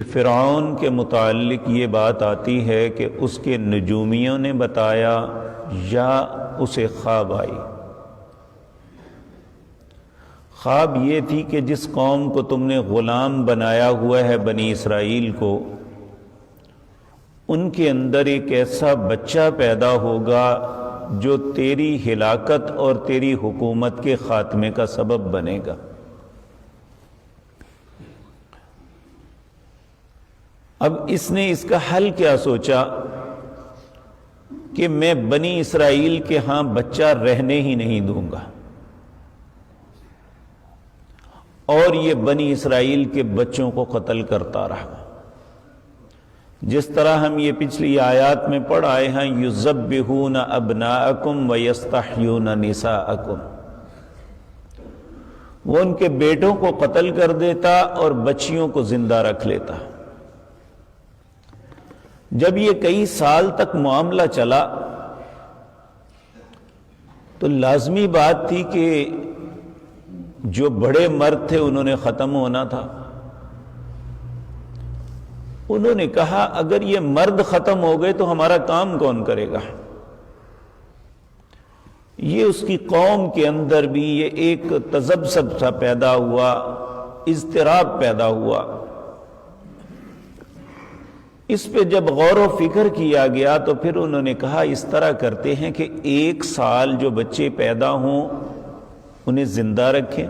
فرعون کے متعلق یہ بات آتی ہے کہ اس کے نجومیوں نے بتایا یا اسے خواب آئی۔ خواب یہ تھی کہ جس قوم کو تم نے غلام بنایا ہوا ہے بنی اسرائیل کو، ان کے اندر ایک ایسا بچہ پیدا ہوگا جو تیری ہلاکت اور تیری حکومت کے خاتمے کا سبب بنے گا۔ اب اس نے اس کا حل کیا سوچا کہ میں بنی اسرائیل کے ہاں بچہ رہنے ہی نہیں دوں گا، اور یہ بنی اسرائیل کے بچوں کو قتل کرتا رہا، جس طرح ہم یہ پچھلی آیات میں پڑھ آئے ہیں، یذبحون ابناءکم ویستحیون نساءکم۔ وہ ان کے بیٹوں کو قتل کر دیتا اور بچیوں کو زندہ رکھ لیتا۔ جب یہ کئی سال تک معاملہ چلا تو لازمی بات تھی کہ جو بڑے مرد تھے انہوں نے ختم ہونا تھا۔ انہوں نے کہا اگر یہ مرد ختم ہو گئے تو ہمارا کام کون کرے گا؟ یہ اس کی قوم کے اندر بھی یہ ایک تذبذب سا پیدا ہوا، اضطراب پیدا ہوا۔ اس پہ جب غور و فکر کیا گیا تو پھر انہوں نے کہا اس طرح کرتے ہیں کہ 1 سال جو بچے پیدا ہوں انہیں زندہ رکھیں،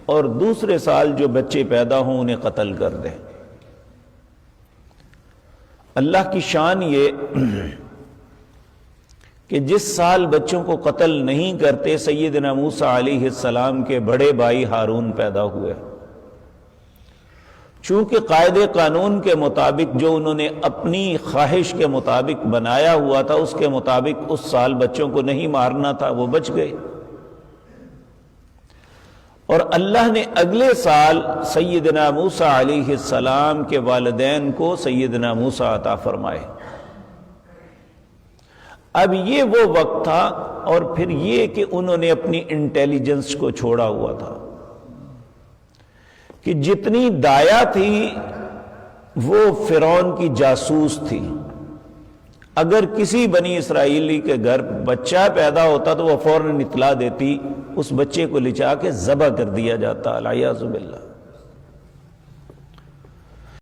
اور دوسرے سال جو بچے پیدا ہوں انہیں قتل کر دیں۔ اللہ کی شان یہ کہ جس سال بچوں کو قتل نہیں کرتے، سیدنا موسیٰ علیہ السلام کے بڑے بھائی ہارون پیدا ہوئے۔ چونکہ قاعدے قانون کے مطابق جو انہوں نے اپنی خواہش کے مطابق بنایا ہوا تھا، اس کے مطابق اس سال بچوں کو نہیں مارنا تھا، وہ بچ گئے۔ اور اللہ نے اگلے سال سیدنا موسیٰ علیہ السلام کے والدین کو سیدنا موسیٰ عطا فرمائے۔ اب یہ وہ وقت تھا، اور پھر یہ کہ انہوں نے اپنی انٹیلیجنس کو چھوڑا ہوا تھا کہ جتنی دایا تھی وہ فرعون کی جاسوس تھی۔ اگر کسی بنی اسرائیلی کے گھر بچہ پیدا ہوتا تو وہ فوراً اطلاع دیتی، اس بچے کو لچا کے ذبح کر دیا جاتا، العیاذ باللہ۔